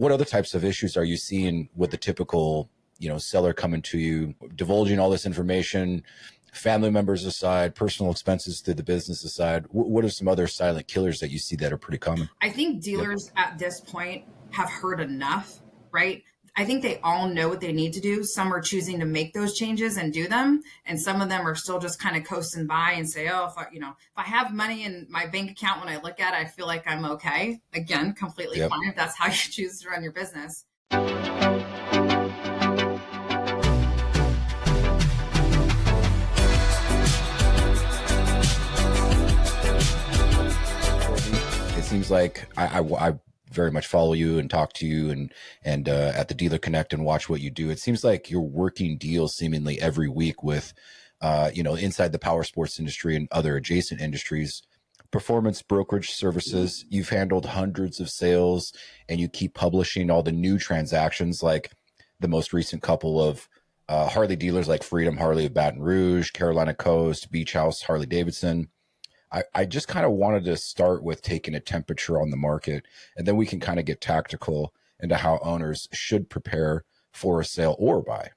What other types of issues are you seeing with the typical, seller coming to you, divulging all this information, family members aside, personal expenses through the business aside? What are some other silent killers that you see that are pretty common? I think dealers at this point have heard enough, right? I think they all know what they need to do. Some are choosing to make those changes and do them. And some of them are still just kind of coasting by and say, oh, if I have money in my bank account, when I look at it, I feel like I'm okay. Again, completely fine if that's how you choose to run your business. It seems like I very much follow you and talk to you and at the Dealer Connect and watch what you do. It seems like you're working deals seemingly every week with, inside the power sports industry and other adjacent industries. Performance Brokerage Services, you've handled hundreds of sales and you keep publishing all the new transactions, like the most recent couple of Harley dealers like Freedom Harley of Baton Rouge, Carolina Coast, Beach House, Harley-Davidson. I just kind of wanted to start with taking a temperature on the market, and then we can kind of get tactical into how owners should prepare for a sale or buy.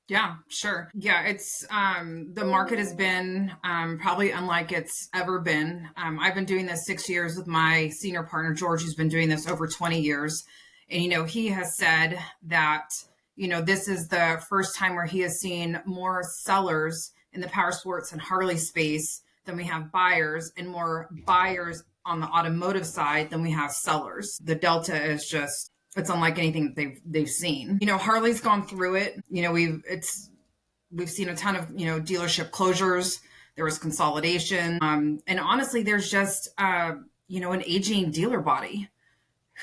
Yeah, sure. Yeah, it's the market has been probably unlike it's ever been. I've been doing this 6 years with my senior partner, George, who's been doing this over 20 years. And, he has said that, this is the first time where he has seen more sellers in the power sports and Harley space than we have buyers, and more buyers on the automotive side than we have sellers. The delta is just, it's unlike anything that they've seen. Harley's gone through it. We've seen a ton of, dealership closures. There was consolidation. And honestly, there's just, an aging dealer body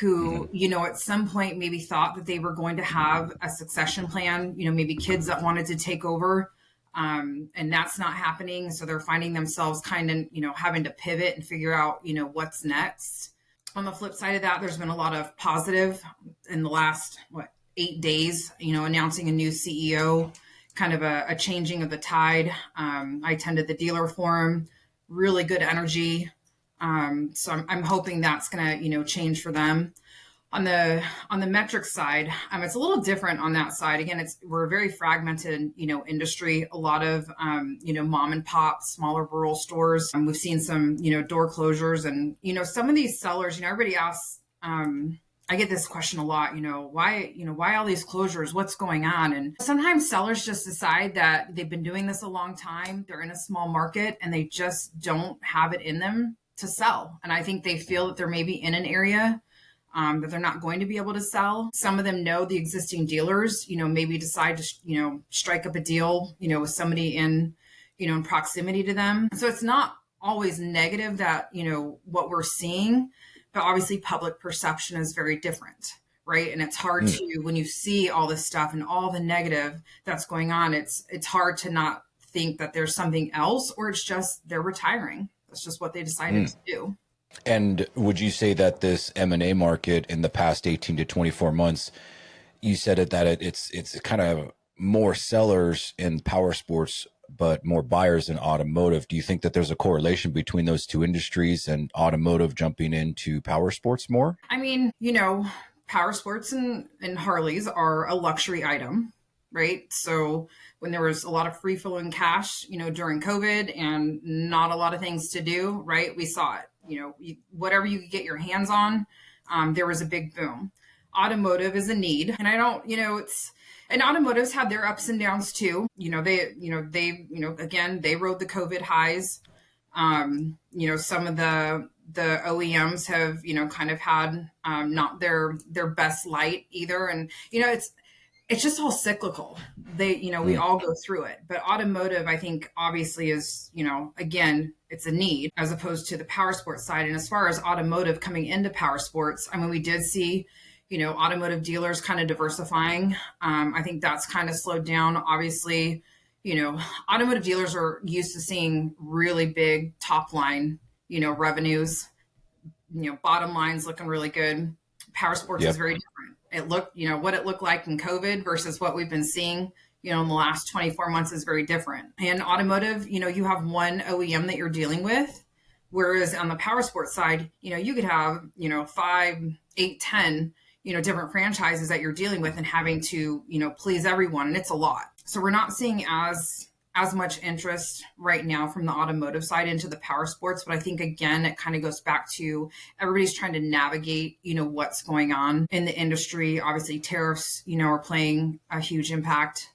who, at some point maybe thought that they were going to have a succession plan, maybe kids that wanted to take over. And that's not happening. So they're finding themselves kind of, having to pivot and figure out, what's next. On the flip side of that, there's been a lot of positive in the last, 8 days, announcing a new CEO, kind of a changing of the tide. I attended the dealer forum, really good energy. So I'm hoping that's going to, change for them. On the metric side, it's a little different on that side. Again, we're a very fragmented, industry. A lot of, mom and pop, smaller rural stores. We've seen some, door closures, and some of these sellers. Everybody asks. I get this question a lot. Why all these closures? What's going on? And sometimes sellers just decide that they've been doing this a long time. They're in a small market and they just don't have it in them to sell. And I think they feel that they're maybe in an area that they're not going to be able to sell. Some of them know the existing dealers, maybe decide to, strike up a deal, with somebody in proximity to them. So it's not always negative that, what we're seeing, but obviously public perception is very different, right? And it's hard to, when you see all this stuff and all the negative that's going on, it's hard to not think that there's something else, or it's just they're retiring. That's just what they decided to do. And would you say that this M&A market in the past 18 to 24 months, you said that it's kind of more sellers in power sports, but more buyers in automotive. Do you think that there's a correlation between those two industries and automotive jumping into power sports more? Power sports and Harleys are a luxury item, right? So when there was a lot of free flowing cash, during COVID and not a lot of things to do, right? We saw it. Whatever you could get your hands on, there was a big boom. Automotive is a need. And I don't, and automotives had their ups and downs too. Again, they rode the COVID highs. Some of the OEMs have, kind of had, not their best light either. And, it's just all cyclical. We all go through it. But automotive, I think, obviously is, again, it's a need as opposed to the power sports side. And as far as automotive coming into power sports, we did see, automotive dealers kind of diversifying. I think that's kind of slowed down. Obviously, automotive dealers are used to seeing really big top line, revenues, bottom lines looking really good. Power sports is very different. It looked, what it looked like in COVID versus what we've been seeing, in the last 24 months is very different. And automotive, you have one OEM that you're dealing with, whereas on the power sports side, you could have, 5, 8, 10, different franchises that you're dealing with and having to, please everyone. And it's a lot. So we're not seeing as much interest right now from the automotive side into the power sports. But I think, again, it kind of goes back to everybody's trying to navigate, what's going on in the industry. Obviously, tariffs, are playing a huge impact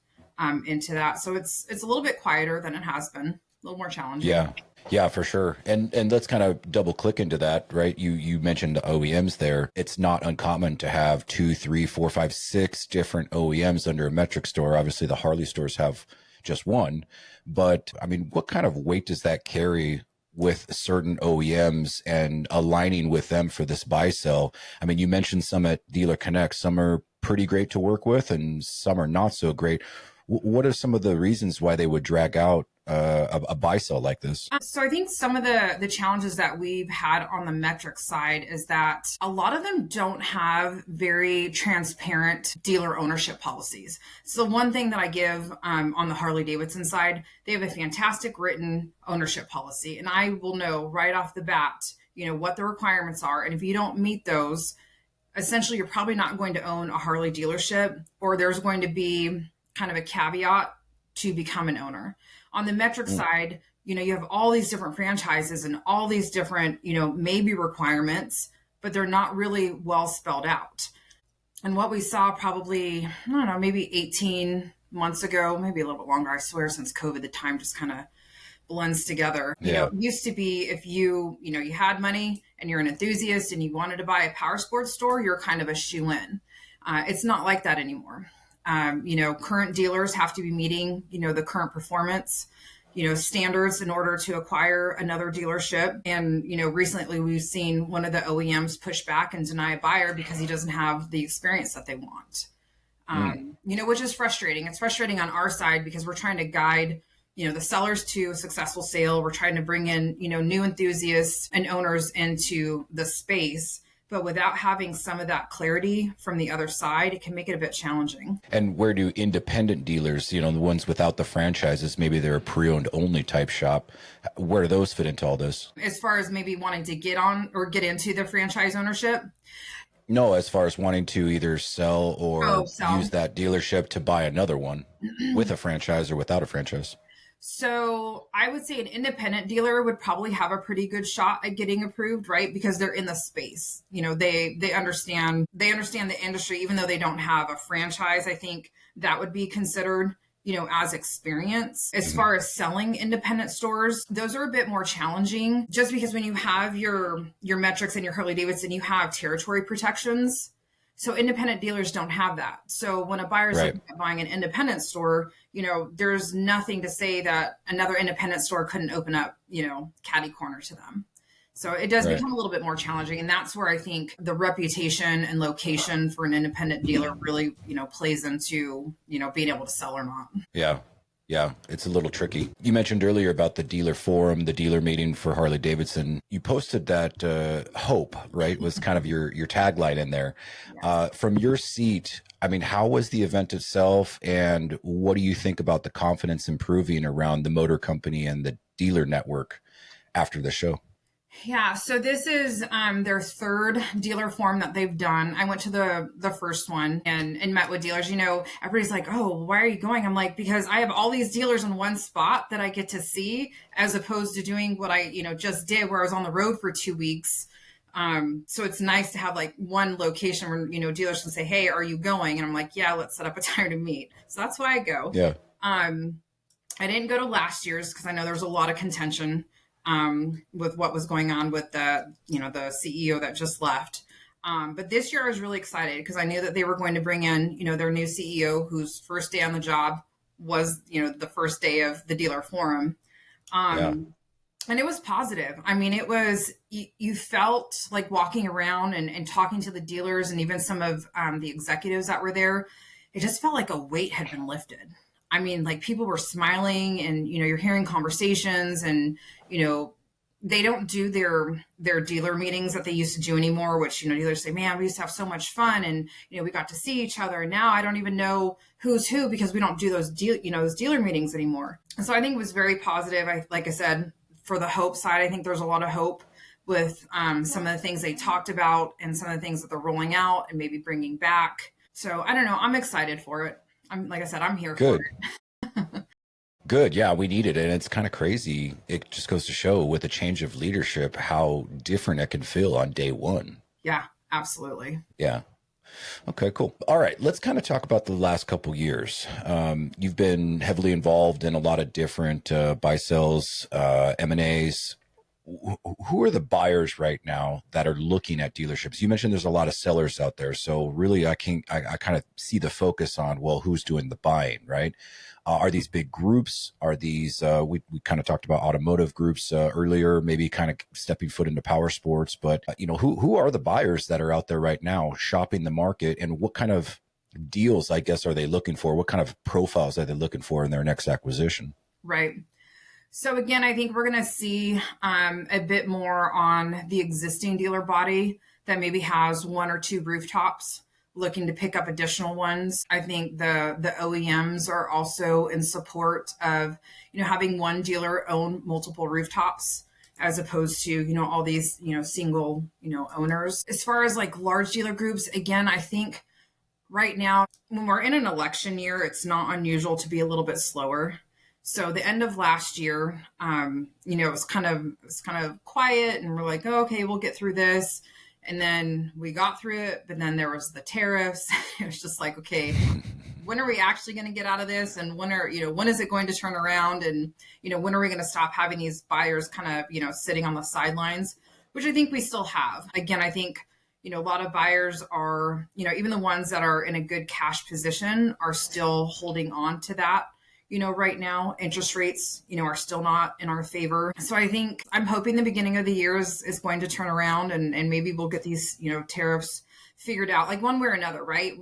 into that. So it's a little bit quieter than it has been, a little more challenging. Yeah. Yeah, for sure. And let's kind of double click into that, right? You mentioned the OEMs there. It's not uncommon to have 2, 3, 4, 5, 6 different OEMs under a metric store. Obviously, the Harley stores have just one, but I mean, what kind of weight does that carry with certain OEMs and aligning with them for this buy sell? I mean, you mentioned some at Dealer Connect, some are pretty great to work with and some are not so great. What are some of the reasons why they would drag out a buy sell like this? So I think some of the challenges that we've had on the metric side is that a lot of them don't have very transparent dealer ownership policies. So one thing that I give on the Harley-Davidson side, they have a fantastic written ownership policy. And I will know right off the bat, what the requirements are. And if you don't meet those, essentially you're probably not going to own a Harley dealership, or there's going to be kind of a caveat to become an owner. On the metric side, you have all these different franchises and all these different, maybe requirements, but they're not really well spelled out. And what we saw probably, I don't know, maybe 18 months ago, maybe a little bit longer, I swear, since COVID, the time just kind of blends together. Yeah. It used to be if you had money and you're an enthusiast and you wanted to buy a power sports store, you're kind of a shoe-in. It's not like that anymore. Current dealers have to be meeting, the current performance, standards in order to acquire another dealership. And, recently we've seen one of the OEMs push back and deny a buyer because he doesn't have the experience that they want, which is frustrating. It's frustrating on our side because we're trying to guide, the sellers to a successful sale. We're trying to bring in, new enthusiasts and owners into the space. But without having some of that clarity from the other side, it can make it a bit challenging. And where do independent dealers, the ones without the franchises, maybe they're a pre-owned only type shop, where do those fit into all this? As far as maybe wanting to get on or get into the franchise ownership? No, as far as wanting to either sell or use that dealership to buy another one with a franchise or without a franchise. So I would say an independent dealer would probably have a pretty good shot at getting approved, right? Because they're in the space. They understand the industry, even though they don't have a franchise. I think that would be considered, as experience. As far as selling independent stores, those are a bit more challenging just because when you have your metrics and your Harley-Davidson, you have territory protections. So independent dealers don't have that. So when a buyer's looking at buying an independent store, there's nothing to say that another independent store couldn't open up, catty corner to them. So it does become a little bit more challenging. And that's where I think the reputation and location for an independent dealer really, plays into, being able to sell or not. Yeah. Yeah, it's a little tricky. You mentioned earlier about the dealer forum, the dealer meeting for Harley-Davidson. You posted that hope, right, was kind of your tagline in there. Yes. From your seat, I mean, how was the event itself, and what do you think about the confidence improving around the motor company and the dealer network after the show? Yeah, so this is their third dealer forum that they've done. I went to the first one and met with dealers. Everybody's like, oh, why are you going? I'm like, because I have all these dealers in one spot that I get to see, as opposed to doing what I, just did, where I was on the road for 2 weeks. So it's nice to have like one location where, dealers can say, hey, are you going? And I'm like, yeah, let's set up a time to meet. So that's why I go. Yeah. I didn't go to last year's because I know there was a lot of contention with what was going on with the CEO that just left. But this year I was really excited because I knew that they were going to bring in, their new CEO whose first day on the job was, the first day of the dealer forum. And it was positive. I mean, it was, you felt like walking around and talking to the dealers and even some of the executives that were there. It just felt like a weight had been lifted. I mean, like people were smiling and, you're hearing conversations and, they don't do their dealer meetings that they used to do anymore, which, dealers say, man, we used to have so much fun and, we got to see each other. And now I don't even know who's who because we don't do those dealer meetings anymore. And so I think it was very positive. Like I said, for the hope side, I think there's a lot of hope with some of the things they talked about and some of the things that they're rolling out and maybe bringing back. So I don't know. I'm excited for it. Like I said, I'm here for Good. it. Good. Yeah, we need it. And it's kind of crazy. It just goes to show with a change of leadership how different it can feel on day one. Yeah, absolutely. Yeah. Okay, cool. All right, let's kind of talk about the last couple years. You've been heavily involved in a lot of different buy sells, M&As. Who are the buyers right now that are looking at dealerships? You mentioned there's a lot of sellers out there, so really I kind of see the focus on, well, who's doing the buying, right? Are these big groups? Are these we kind of talked about automotive groups earlier, maybe kind of stepping foot into power sports, but who are the buyers that are out there right now shopping the market, and what kind of deals, I guess, are they looking for? What kind of profiles are they looking for in their next acquisition? Right. So again, I think we're going to see a bit more on the existing dealer body that maybe has one or two rooftops, looking to pick up additional ones. I think the OEMs are also in support of having one dealer own multiple rooftops, as opposed to all these single owners. As far as like large dealer groups, again, I think right now when we're in an election year, it's not unusual to be a little bit slower. So the end of last year, it was kind of quiet, and we're like, oh, okay, we'll get through this. And then we got through it, but then there was the tariffs. It was just like, okay, when are we actually going to get out of this? And when is it going to turn around? And, when are we going to stop having these buyers kind of, sitting on the sidelines, which I think we still have. Again, I think, a lot of buyers are, even the ones that are in a good cash position are still holding on to that. Right now, interest rates, are still not in our favor. So I think I'm hoping the beginning of the year is going to turn around, and maybe we'll get these, tariffs figured out, like one way or another, right?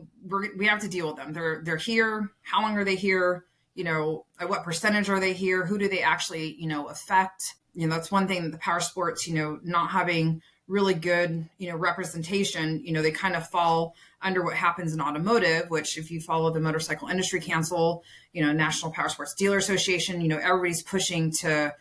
We have to deal with them. They're here. How long are they here? At what percentage are they here? Who do they actually, affect? That's one thing that the power sports, not having really good, representation, they kind of fall under what happens in automotive, which if you follow the Motorcycle Industry Council, National Power Sports Dealer Association, everybody's pushing to,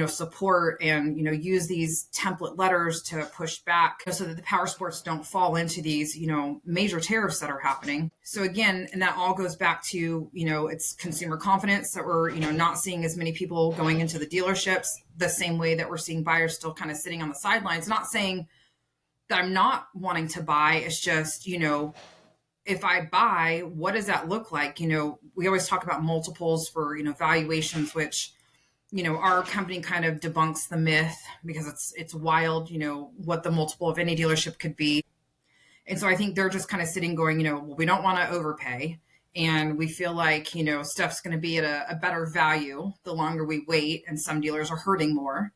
support and, use these template letters to push back so that the power sports don't fall into these, major tariffs that are happening. So again, and that all goes back to, it's consumer confidence that we're, not seeing as many people going into the dealerships the same way that we're seeing buyers still kind of sitting on the sidelines. Not saying that I'm not wanting to buy. It's just, if I buy, what does that look like? We always talk about multiples for, valuations, which, our company kind of debunks the myth because it's wild, what the multiple of any dealership could be. And so I think they're just kind of sitting going, well, we don't want to overpay. And we feel like, stuff's going to be at a better value the longer we wait. And some dealers are hurting more.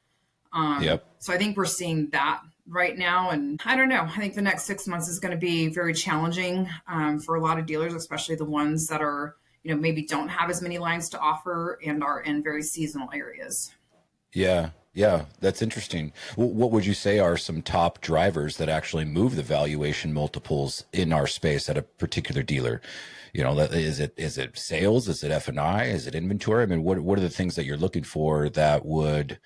Yep. So I think we're seeing that right now. And I don't know, I think the next 6 months is going to be very challenging for a lot of dealers, especially the ones that are, maybe don't have as many lines to offer and are in very seasonal areas. Yeah. Yeah. That's interesting. What would you say are some top drivers that actually move the valuation multiples in our space at a particular dealer? Is it sales? Is it F&I? Is it inventory? I mean, what are the things that you're looking for that would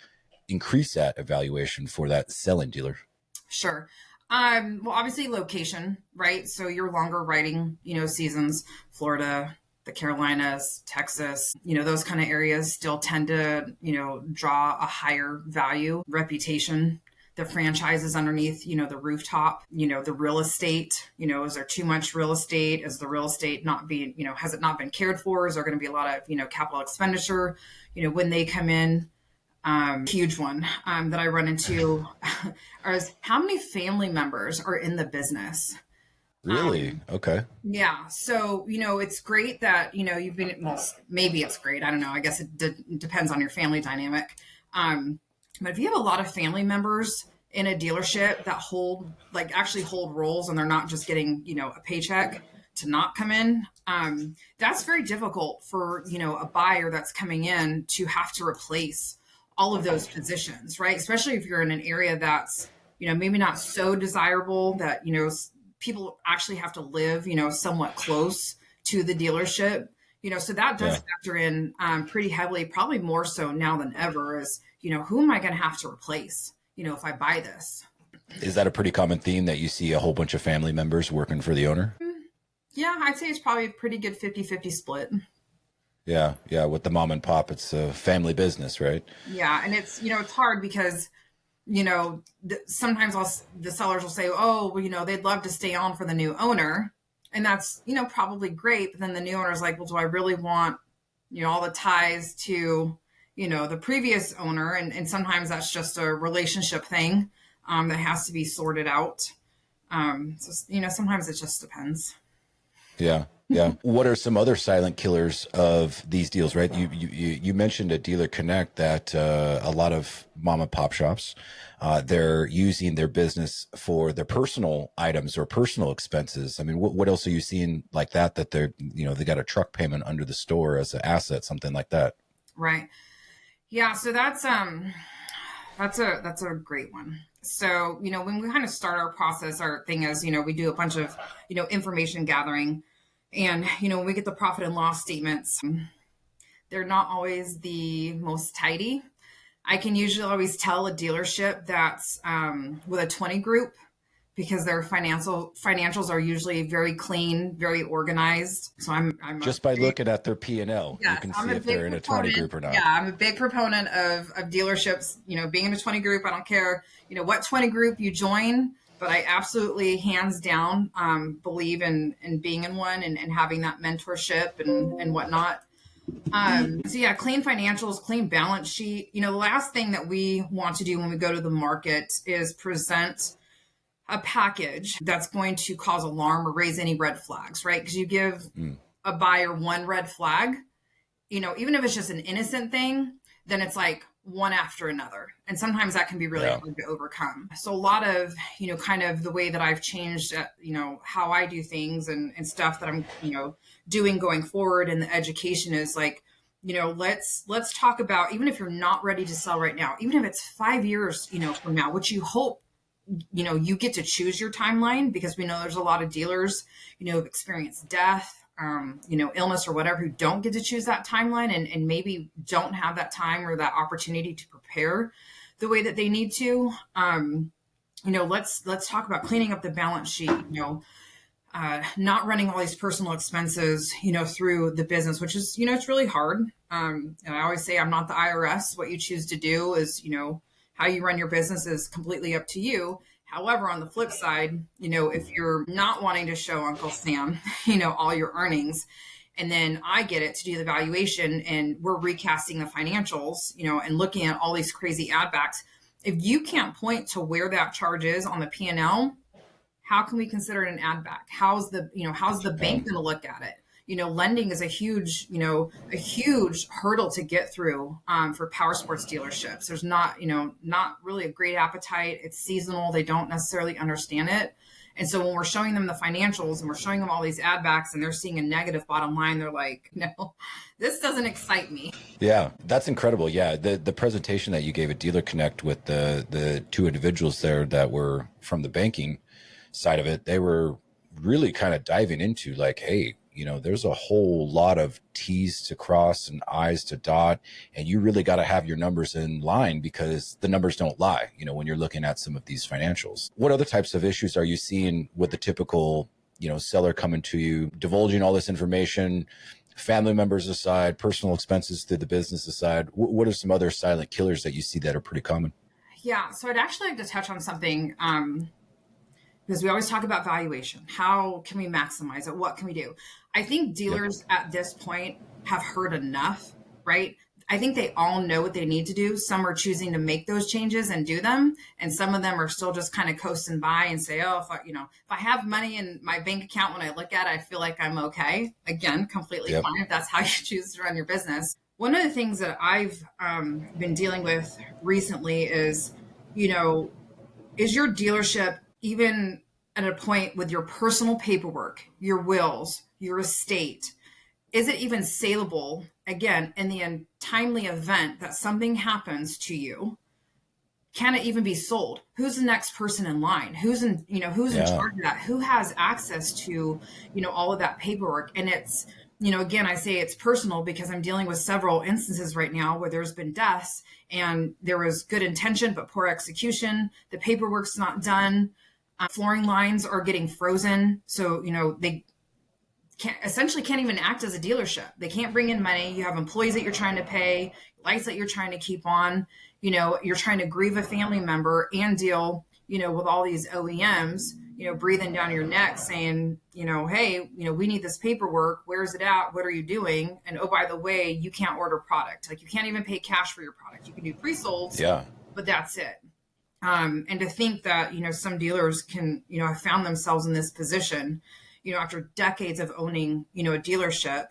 increase that evaluation for that selling dealer? Sure. Well, obviously location, right? So your longer riding, seasons, Florida, the Carolinas, Texas, those kind of areas still tend to, draw a higher value. Reputation, the franchises underneath, the rooftop, the real estate, is there too much real estate? Is the real estate not being, has it not been cared for? Is there going to be a lot of, capital expenditure, when they come in? Huge one that I run into is how many family members are in the business. Really? Okay. Yeah. So, it's great that, you've been, well, maybe it's great. I don't know. I guess it depends on your family dynamic. But if you have a lot of family members in a dealership that actually hold roles and they're not just getting, a paycheck to not come in, that's very difficult for, a buyer that's coming in to have to replace all of those positions, right? Especially if you're in an area that's, maybe not so desirable that, people actually have to live, somewhat close to the dealership, so that does factor in pretty heavily, probably more so now than ever is, who am I going to have to replace, if I buy this. Is that a pretty common theme that you see a whole bunch of family members working for the owner? Yeah, I'd say it's probably a pretty good 50-50 split. Yeah. Yeah. With the mom and pop, it's a family business, right? Yeah. And it's, it's hard because, sometimes the sellers will say, oh, well, they'd love to stay on for the new owner. And that's, probably great. But then the new owner's like, well, do I really want, all the ties to, the previous owner? And sometimes that's just a relationship thing that has to be sorted out. So, sometimes it just depends. Yeah. Yeah. What are some other silent killers of these deals, right? You mentioned at Dealer Connect that a lot of mom and pop shops, they're using their business for their personal items or personal expenses. I mean, what else are you seeing like that they're, they got a truck payment under the store as an asset, something like that? Right. Yeah. So that's a great one. So, when we kind of start our process, our thing is, we do a bunch of, information gathering. And, when we get the profit and loss statements, they're not always the most tidy. I can usually always tell a dealership that's with a 20 group because their financials are usually very clean, very organized. So I'm just by looking at their P&L, you can see if they're in a 20 group or not. Yeah, I'm a big proponent of dealerships, being in a 20 group. I don't care, what 20 group you join, but I absolutely hands down believe in being in one and having that mentorship and whatnot. So yeah, clean financials, clean balance sheet. The last thing that we want to do when we go to the market is present a package that's going to cause alarm or raise any red flags, right? Because you give a buyer one red flag, even if it's just an innocent thing, then it's like one after another. And sometimes that can be really hard to overcome. So a lot of, kind of the way that I've changed, how I do things and stuff that I'm, doing going forward in the education is like, let's talk about, even if you're not ready to sell right now, even if it's 5 years, from now, which you hope, you get to choose your timeline, because we know there's a lot of dealers, who've experienced death, illness or whatever, who don't get to choose that timeline and maybe don't have that time or that opportunity to prepare the way that they need to. Let's talk about cleaning up the balance sheet, not running all these personal expenses, through the business, which is, it's really hard. And I always say I'm not the IRS. What you choose to do is, how you run your business is completely up to you. However, on the flip side, if you're not wanting to show Uncle Sam, all your earnings, and then I get it to do the valuation and we're recasting the financials, and looking at all these crazy add backs, if you can't point to where that charge is on the P&L, how can we consider it an add back? How's the bank going to look at it? Lending is a huge hurdle to get through for powersports dealerships. There's not really a great appetite. It's seasonal. They don't necessarily understand it. And so when we're showing them the financials and we're showing them all these add backs and they're seeing a negative bottom line, they're like, no, this doesn't excite me. Yeah, that's incredible. Yeah, the presentation that you gave at Dealer Connect with the two individuals there that were from the banking side of it, they were really kind of diving into like, hey, there's a whole lot of T's to cross and I's to dot, and you really got to have your numbers in line because the numbers don't lie, when you're looking at some of these financials. What other types of issues are you seeing with the typical, seller coming to you, divulging all this information, family members aside, personal expenses through the business aside? What are some other silent killers that you see that are pretty common? Yeah, so I'd actually like to touch on something, because we always talk about valuation. How can we maximize it? What can we do? I think dealers at this point have heard enough, right? I think they all know what they need to do. Some are choosing to make those changes and do them. And some of them are still just kind of coasting by and say, oh, if I have money in my bank account, when I look at it, I feel like I'm okay. Again, completely fine if that's how you choose to run your business. One of the things that I've been dealing with recently is, is your dealership even at a point with your personal paperwork, your wills, your estate? Is it even saleable, again, in the untimely event that something happens to you? Can it even be sold? Who's the next person in line? Who's in charge of that? Who has access to, all of that paperwork? And it's, again, I say it's personal because I'm dealing with several instances right now where there's been deaths and there was good intention, but poor execution. The paperwork's not done. Flooring lines are getting frozen. So, they can't even act as a dealership. They can't bring in money. You have employees that you're trying to pay, lights that you're trying to keep on. You're trying to grieve a family member and deal, with all these OEMs, breathing down your neck saying, hey, we need this paperwork. Where's it at? What are you doing? And oh, by the way, you can't order product. Like you can't even pay cash for your product. You can do pre-solds, Yeah. but that's it. And to think that, some dealers can, have found themselves in this position, after decades of owning, a dealership,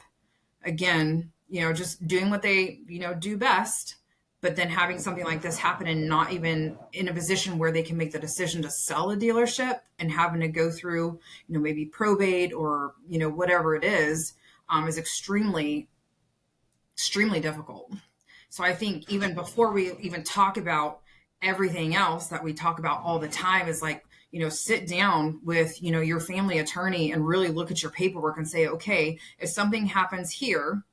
again, just doing what they, do best, but then having something like this happen and not even in a position where they can make the decision to sell a dealership and having to go through, maybe probate or, whatever it is extremely, extremely difficult. So I think even before we even talk about everything else that we talk about all the time is like, sit down with, your family attorney and really look at your paperwork and say, okay, if something happens here,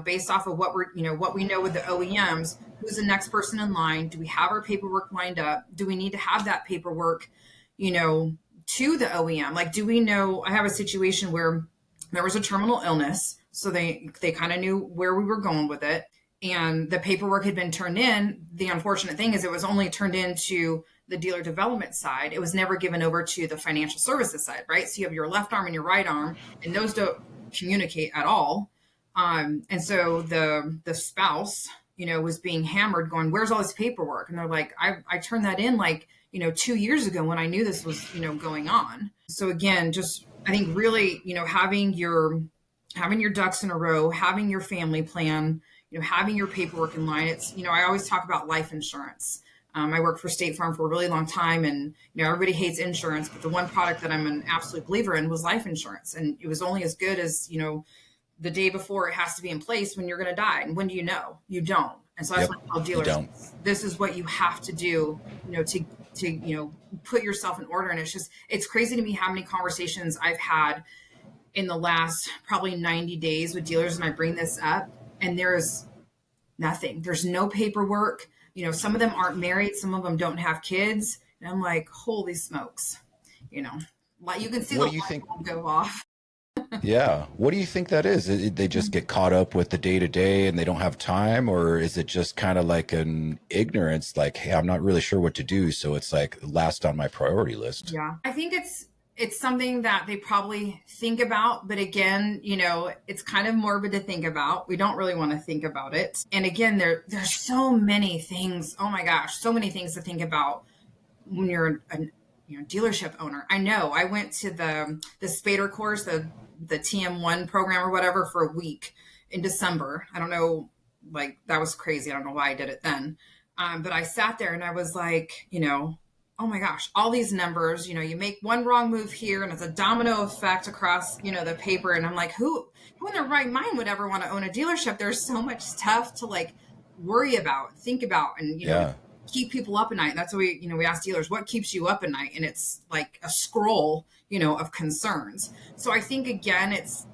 based off of what what we know with the OEMs, who's the next person in line? Do we have our paperwork lined up? Do we need to have that paperwork, to the OEM? Like, do we know, I have a situation where there was a terminal illness. So they kind of knew where we were going with it. And the paperwork had been turned in. The unfortunate thing is it was only turned into the dealer development side. It was never given over to the financial services side, right? So you have your left arm and your right arm, and those don't communicate at all. And so the spouse, was being hammered going, where's all this paperwork? And they're like, I turned that in like, 2 years ago when I knew this was, going on. So again, just, I think really, having your ducks in a row, having your family plan, having your paperwork in line. It's, I always talk about life insurance. I worked for State Farm for a really long time, and everybody hates insurance, but the one product that I'm an absolute believer in was life insurance, and it was only as good as the day before it has to be in place when you're going to die. And when do you know? You don't. And so that's what I tell dealers. This is what you have to do, to put yourself in order. And it's crazy to me how many conversations I've had in the last probably 90 days with dealers, and I bring this up, and there's nothing. There's no paperwork. Some of them aren't married. Some of them don't have kids. And I'm like, holy smokes. Like you can see the light bulb go off. Yeah. What do you think that is? They just get caught up with the day to day and they don't have time? Or is it just kind of like an ignorance, like, hey, I'm not really sure what to do, so it's like last on my priority list? Yeah. I think it's something that they probably think about, but again, it's kind of morbid to think about. We don't really want to think about it. And again, there's so many things. Oh my gosh, so many things to think about when you're a dealership owner. I know I went to the Spader course, the TM1 program or whatever, for a week in December. I don't know, like that was crazy. I don't know why I did it then. But I sat there and I was like, oh my gosh, all these numbers, you make one wrong move here and it's a domino effect across, the paper. And I'm like, who in their right mind would ever want to own a dealership? There's so much stuff to like worry about, think about, and, keep people up at night. And that's what we ask dealers, what keeps you up at night? And it's like a scroll, of concerns. So I think, again, it's,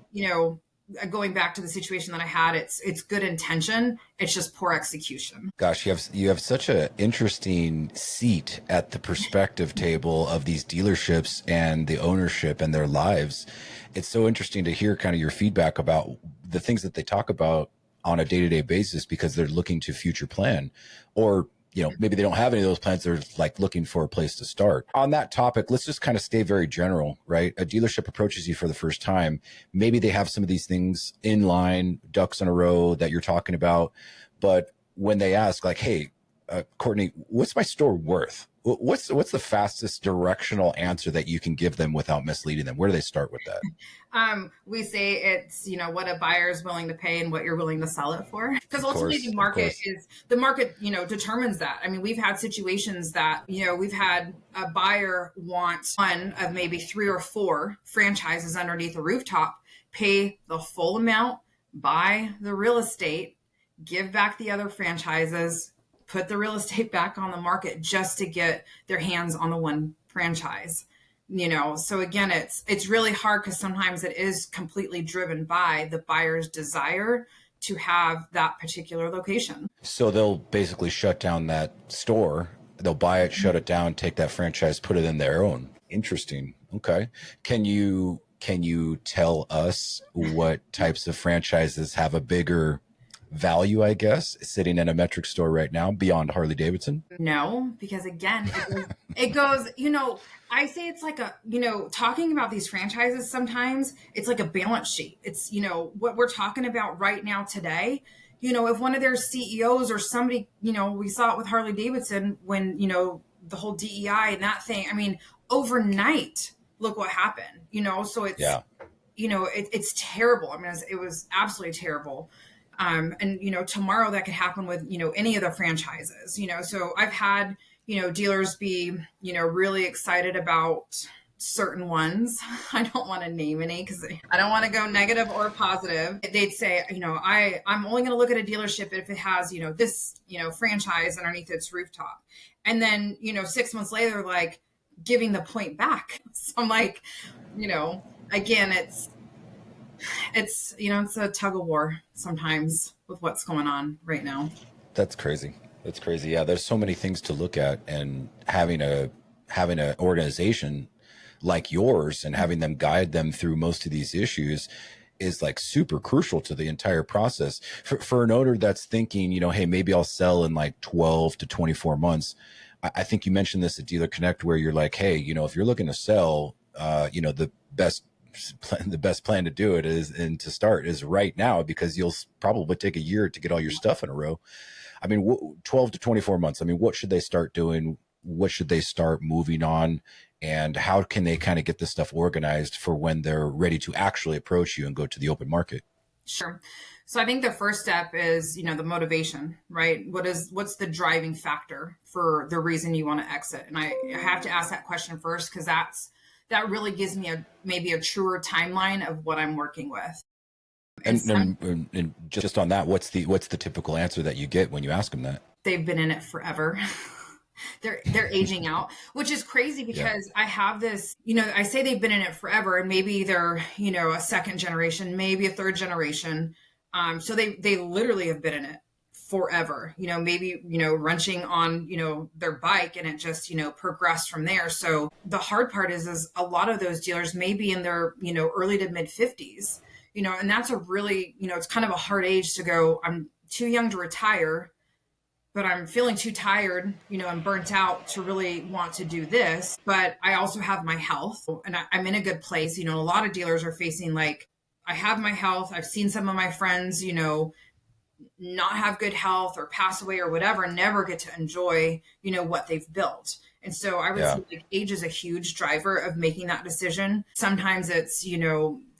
going back to the situation that I had, it's good intention. It's just poor execution. Gosh, you have such an interesting seat at the perspective table of these dealerships and the ownership and their lives. It's so interesting to hear kind of your feedback about the things that they talk about on a day-to-day basis, because they're looking to future plan, or maybe they don't have any of those plans. They're like looking for a place to start. On that topic, let's just kind of stay very general, right? A dealership approaches you for the first time. Maybe they have some of these things in line, ducks in a row that you're talking about. But when they ask like, hey, Courtney, what's my store worth? What's the fastest directional answer that you can give them without misleading them? Where do they start with that? We say it's, what a buyer is willing to pay and what you're willing to sell it for. Because ultimately the market determines that. I mean, we've had situations that, we've had a buyer want one of maybe 3 or 4 franchises underneath a rooftop, pay the full amount, buy the real estate, give back the other franchises, put the real estate back on the market just to get their hands on the one franchise. So again, it's really hard because sometimes it is completely driven by the buyer's desire to have that particular location. So they'll basically shut down that store. They'll buy it, shut it down, take that franchise, put it in their own. Interesting. Okay. Can you tell us what types of franchises have a bigger value, I guess, sitting in a metric store right now beyond Harley Davidson? No, because again, it goes, I say it's like talking about these franchises sometimes, it's like a balance sheet. It's, what we're talking about right now today. If one of their CEOs or somebody, we saw it with Harley Davidson when, the whole DEI and that thing, I mean, overnight, look what happened, so it's, Yeah. it's terrible. I mean, it was absolutely terrible. And, tomorrow that could happen with, any of the franchises, so I've had, dealers be, really excited about certain ones. I don't want to name any because I don't want to go negative or positive. They'd say, I'm only going to look at a dealership if it has, this, franchise underneath its rooftop. And then, 6 months later, like giving the point back. So I'm like, again, it's a tug of war sometimes with what's going on right now. That's crazy. That's crazy. Yeah, there's so many things to look at, and having an organization like yours and having them guide them through most of these issues is like super crucial to the entire process. For an owner that's thinking, hey, maybe I'll sell in like 12 to 24 months. I think you mentioned this at Dealer Connect where you're like, hey, if you're looking to sell, the best plan to do it to start is right now, because you'll probably take a year to get all your stuff in a row. I mean, 12 to 24 months. I mean, what should they start doing? What should they start moving on? And how can they kind of get this stuff organized for when they're ready to actually approach you and go to the open market? Sure. So I think the first step is, the motivation, right? What's the driving factor for the reason you want to exit? And I have to ask that question first, because that really gives me maybe a truer timeline of what I'm working with. And just on that, what's the typical answer that you get when you ask them that? They've been in it forever. They're aging out, which is crazy because I have this, I say they've been in it forever, and maybe they're, a second generation, maybe a third generation. So they literally have been in it forever, maybe, wrenching on, their bike, and it just, progressed from there. So the hard part is a lot of those dealers may be in their, early to mid 50s, and that's a really, it's kind of a hard age to go, I'm too young to retire, but I'm feeling too tired, and burnt out to really want to do this. But I also have my health, and I'm in a good place. A lot of dealers are facing like, I have my health. I've seen some of my friends, not have good health or pass away or whatever, and never get to enjoy, what they've built. And so I would say like age is a huge driver of making that decision. Sometimes it's,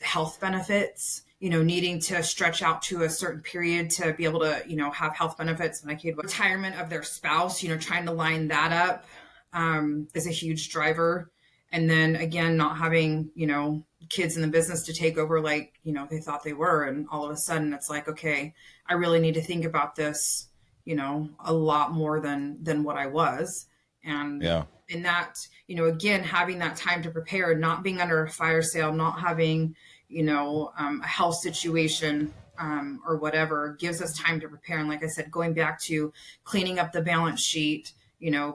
health benefits, needing to stretch out to a certain period to be able to, have health benefits. And retirement of their spouse, trying to line that up is a huge driver. And then again, not having, kids in the business to take over like, they thought they were. And all of a sudden it's like, okay, I really need to think about this, a lot more than what I was. And in that, again, having that time to prepare, not being under a fire sale, not having, a health situation or whatever, gives us time to prepare. And like I said, going back to cleaning up the balance sheet,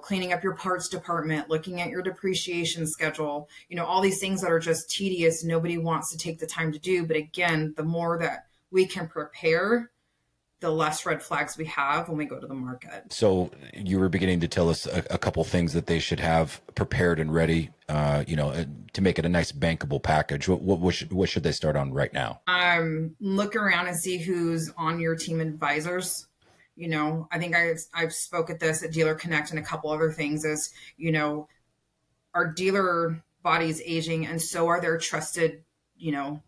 cleaning up your parts department, looking at your depreciation schedule, all these things that are just tedious, nobody wants to take the time to do. But again, the more that we can prepare, the less red flags we have when we go to the market. So you were beginning to tell us a couple things that they should have prepared and ready, to make it a nice bankable package. What should they start on right now? Look around and see who's on your team advisors. I think I've spoke at this at Dealer Connect, and a couple other things is, our dealer body's aging, and so are their trusted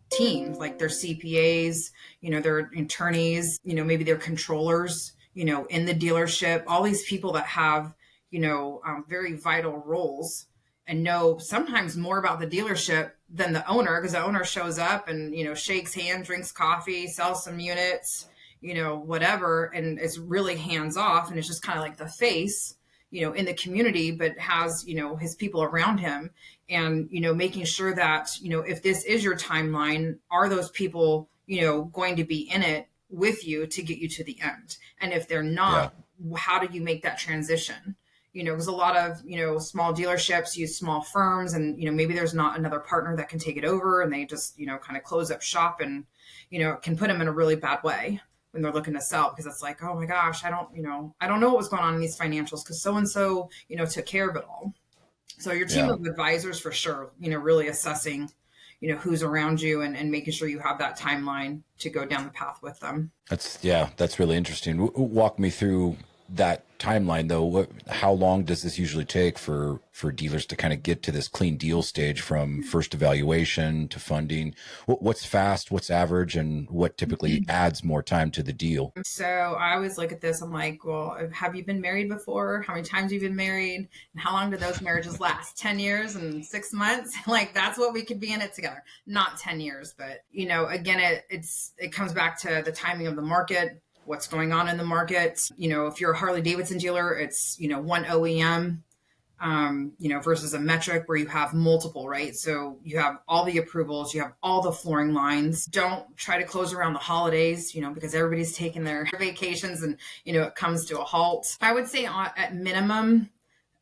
teams, like their CPAs, their attorneys, maybe their controllers, in the dealership, all these people that have, very vital roles and know sometimes more about the dealership than the owner, because the owner shows up and, shakes hands, drinks coffee, sells some units, whatever. And it's really hands off, and it's just kind of like the face, in the community, but has, his people around him, and, making sure that, if this is your timeline, are those people, going to be in it with you to get you to the end? And if they're Yeah. not, how do you make that transition? Because a lot of, small dealerships use small firms, and, maybe there's not another partner that can take it over, and they just, kind of close up shop, and, it can put them in a really bad way when they're looking to sell, because it's like, oh my gosh, I don't know what was going on in these financials, because so-and-so, took care of it all. So your team Yeah. of advisors, for sure, really assessing, who's around you, and making sure you have that timeline to go down the path with them. That's really interesting. Walk me through that timeline though. How long does this usually take for dealers to kind of get to this clean deal stage, from first evaluation to funding? What's fast, what's average, and what typically adds more time to the deal? So I always look at this, I'm like, well, have you been married before? How many times have you been married? And how long do those marriages last? 10 years and 6 months? Like, that's what we could be in it together. Not 10 years, but, again, it comes back to the timing of the market, what's going on in the market. If you're a Harley-Davidson dealer, it's, one OEM, versus a metric where you have multiple, right? So you have all the approvals, you have all the flooring lines. Don't try to close around the holidays, because everybody's taking their vacations, and, it comes to a halt. I would say at minimum,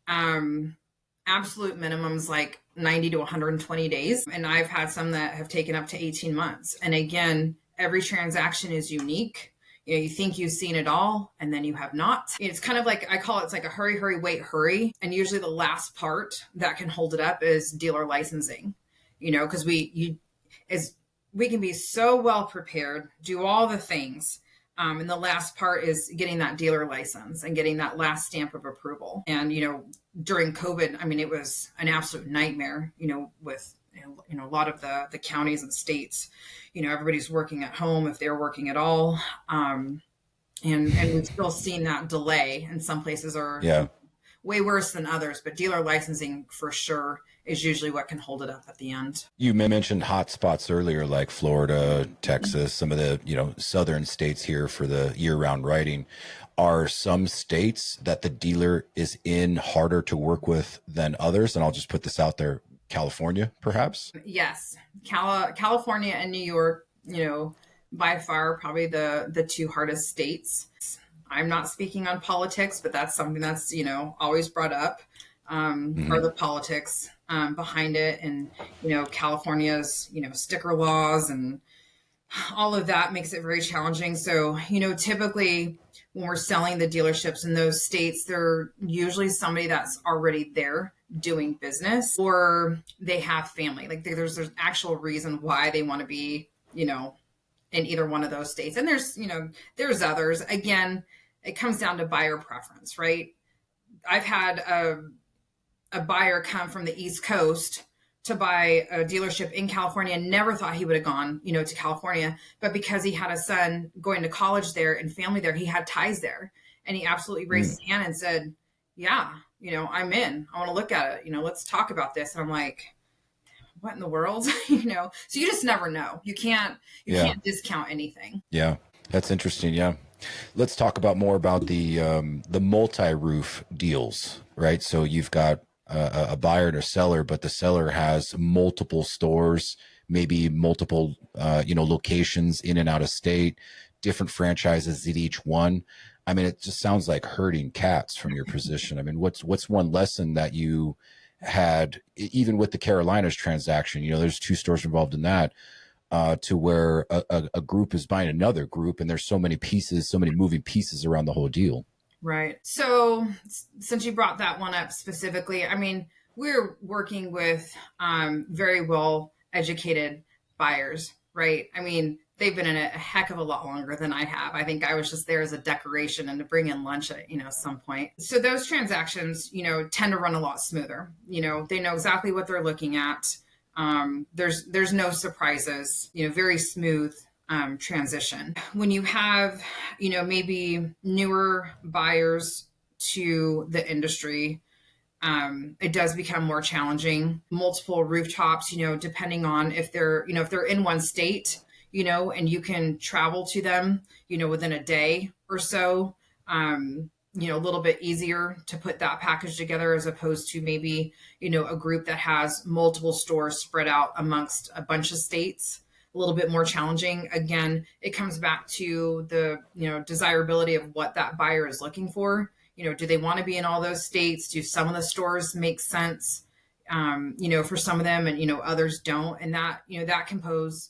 absolute minimums, like 90 to 120 days. And I've had some that have taken up to 18 months. And again, every transaction is unique. You think you've seen it all, and then you have not. It's kind of like, I call it, it's like a hurry, hurry, wait, hurry. And usually the last part that can hold it up is dealer licensing, because we can be so well prepared, do all the things. And the last part is getting that dealer license and getting that last stamp of approval. And, during COVID, I mean, it was an absolute nightmare, with, a lot of the counties and states, everybody's working at home, if they're working at all. And we've still seen that delay, and some places are way worse than others, but dealer licensing for sure is usually what can hold it up at the end. You mentioned hot spots earlier, like Florida, Texas, some of the, southern states here for the year-round writing. Are some states that the dealer is in harder to work with than others? And I'll just put this out there, California, perhaps? Yes. California and New York, by far probably the two hardest states. I'm not speaking on politics, but that's something that's, always brought up, are the politics behind it. And, California's, sticker laws and all of that makes it very challenging. So, typically when we're selling the dealerships in those states, they're usually somebody that's already there doing business, or they have family. Like there's actual reason why they want to be, in either one of those states. And there's others. Again, it comes down to buyer preference, right? I've had a buyer come from the East Coast to buy a dealership in California, and never thought he would have gone, to California, but because he had a son going to college there and family there, he had ties there, and he absolutely raised his hand and said, yeah, I'm in, I want to look at it, let's talk about this. And I'm like, what in the world? So you just never know. You can't discount anything. Yeah. That's interesting. Yeah. Let's talk more about the multi-roof deals, right? So you've got a buyer and a seller, but the seller has multiple stores, maybe multiple, locations in and out of state, different franchises at each one. I mean, it just sounds like herding cats from your position. I mean, what's one lesson that you had, even with the Carolinas transaction? There's two stores involved in that, to where a group is buying another group, and there's so many pieces, so many moving pieces around the whole deal. Right. So since you brought that one up specifically, I mean, we're working with very well educated buyers, right? I mean, they've been in it a heck of a lot longer than I have. I think I was just there as a decoration and to bring in lunch at, some point. So those transactions, tend to run a lot smoother. They know exactly what they're looking at. There's no surprises, very smooth transition. When you have, maybe newer buyers to the industry, it does become more challenging. Multiple rooftops, depending on if they're in one state, and you can travel to them, within a day or so. a little bit easier to put that package together as opposed to maybe, a group that has multiple stores spread out amongst a bunch of states. A little bit more challenging. Again, it comes back to the, desirability of what that buyer is looking for. Do they want to be in all those states? Do some of the stores make sense, for some of them, and, others don't? And that, that can pose,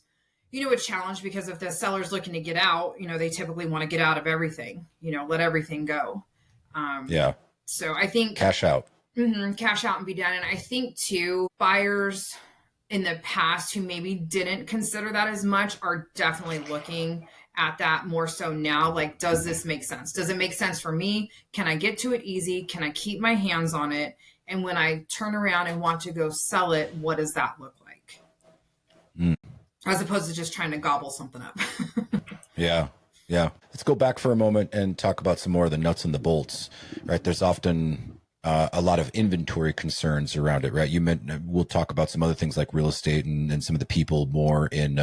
a challenge, because if the seller's looking to get out, they typically want to get out of everything, let everything go. Yeah. So I think Cash out. Cash out and be done. And I think too, buyers in the past who maybe didn't consider that as much are definitely looking at that more so now. Like, does this make sense? Does it make sense for me? Can I get to it easy? Can I keep my hands on it? And when I turn around and want to go sell it, what does that look like? As opposed to just trying to gobble something up. Yeah. Yeah. Let's go back for a moment and talk about some more of the nuts and the bolts, right? There's often a lot of inventory concerns around it, right? We'll talk about some other things like real estate and some of the people more in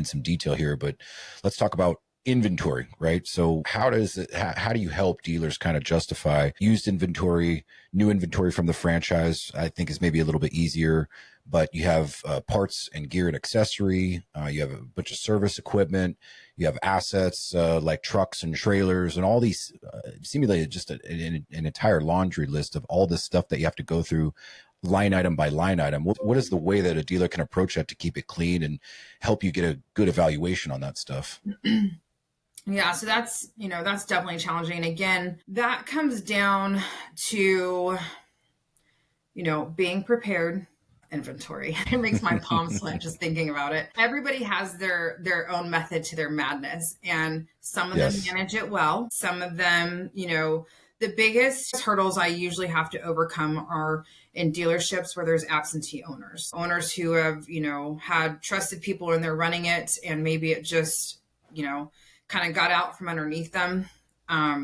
some detail here, but let's talk about inventory, right? So how do you help dealers kind of justify used inventory, new inventory from the franchise? I think is maybe a little bit easier, but you have parts and gear and accessory. You have a bunch of service equipment. You have assets like trucks and trailers and all these, seemingly just an entire laundry list of all this stuff that you have to go through line item by line item. What is the way that a dealer can approach that to keep it clean and help you get a good evaluation on that stuff? Yeah, so that's definitely challenging. And again, that comes down to, being prepared. Inventory. It makes my palms sweat just thinking about it. Everybody has their own method to their madness, and some of them manage it well. Some of them, the biggest hurdles I usually have to overcome are in dealerships where there's absentee owners who have, had trusted people and they're running it, and maybe it just, kind of got out from underneath them. Or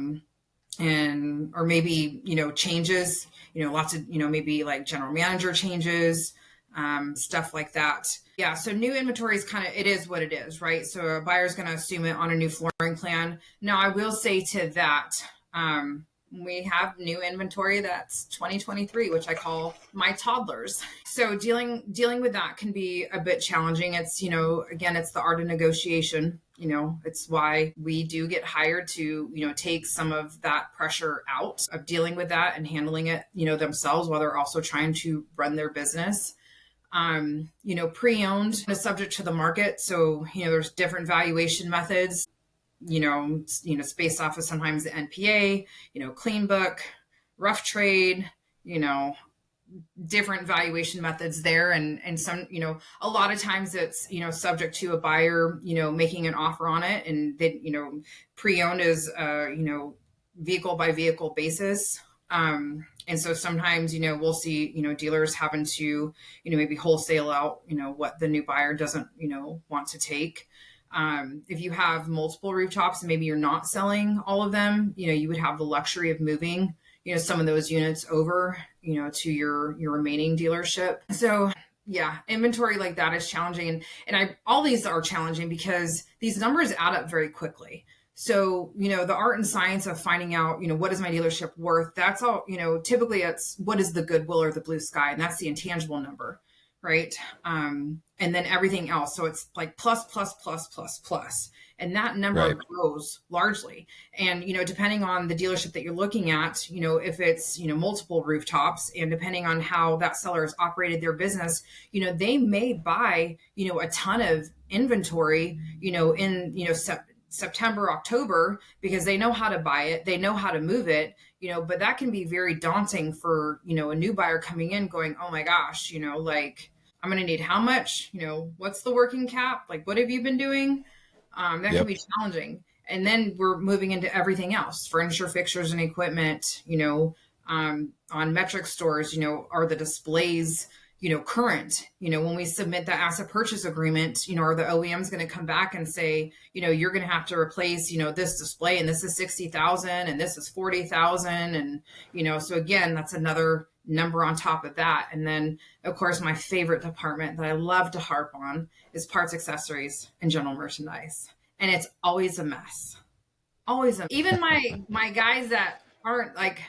maybe, changes, lots of, maybe like general manager changes, stuff like that. Yeah. So new inventory is it is what it is, right? So a buyer's going to assume it on a new flooring plan. Now, I will say to that, we have new inventory that's 2023, which I call my toddlers. So dealing with that can be a bit challenging. It's, again, it's the art of negotiation. It's why we do get hired to, take some of that pressure out of dealing with that and handling it, themselves, while they're also trying to run their business. Pre-owned is subject to the market. So, there's different valuation methods. It's based off of sometimes the NPA, clean book, rough trade, different valuation methods there. And some, a lot of times it's, subject to a buyer, making an offer on it. And then, pre-owned is, vehicle by vehicle basis. And so sometimes, we'll see, dealers having to, maybe wholesale out, what the new buyer doesn't, want to take. If you have multiple rooftops and maybe you're not selling all of them, you would have the luxury of moving, some of those units over, to your remaining dealership. So yeah, inventory like that is challenging. And all these are challenging because these numbers add up very quickly. So, the art and science of finding out, what is my dealership worth? That's all, typically it's what is the goodwill or the blue sky, and that's the intangible number. Right. And then everything else. So it's like plus. And that number grows largely. And, depending on the dealership that you're looking at, if it's, multiple rooftops, and depending on how that seller has operated their business, they may buy, a ton of inventory, in, September, October, because they know how to buy it. They know how to move it, but that can be very daunting for, a new buyer coming in going, oh my gosh, like, I'm going to need how much, what's the working cap? Like, what have you been doing? That can be challenging. And then we're moving into everything else, furniture, fixtures, and equipment, on metric stores, are the displays, current, when we submit the asset purchase agreement, are the OEMs going to come back and say, you're going to have to replace, this display, and this is 60,000 and this is 40,000. And, so again, that's another number on top of that. And then of course, my favorite department that I love to harp on is parts, accessories, and general merchandise. And it's always a mess. Even my guys that aren't like,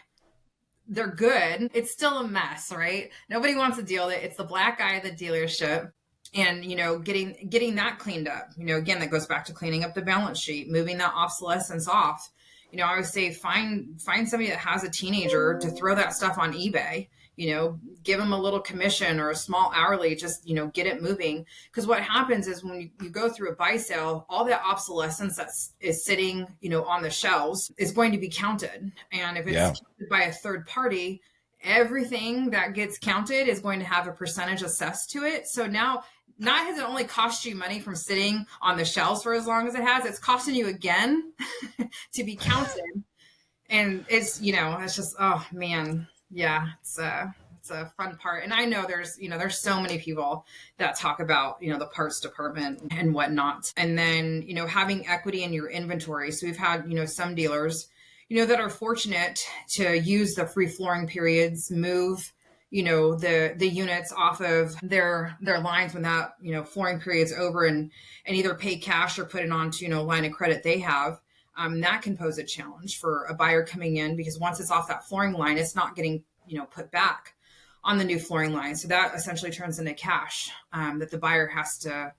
they're good. It's still a mess, right? Nobody wants to deal with it. It's the black eye of the dealership. And getting that cleaned up. Again, that goes back to cleaning up the balance sheet, moving that obsolescence off. I would say find somebody that has a teenager to throw that stuff on eBay. Give them a little commission or a small hourly, just get it moving. Because what happens is when you go through a buy sale, all that obsolescence that is sitting on the shelves is going to be counted. And if it's counted by a third party, everything that gets counted is going to have a percentage assessed to it. So now, not has it only cost you money from sitting on the shelves for as long as it has, it's costing you again to be counted. And it's just, oh man, yeah, it's a fun part. And I know there's so many people that talk about the parts department and whatnot, and then having equity in your inventory. So we've had some dealers that are fortunate to use the free flooring periods, move the units off of their lines when that flooring period's over, and either pay cash or put it onto a line of credit they have. That can pose a challenge for a buyer coming in, because once it's off that flooring line, it's not getting put back on the new flooring line. So that essentially turns into cash that the buyer has to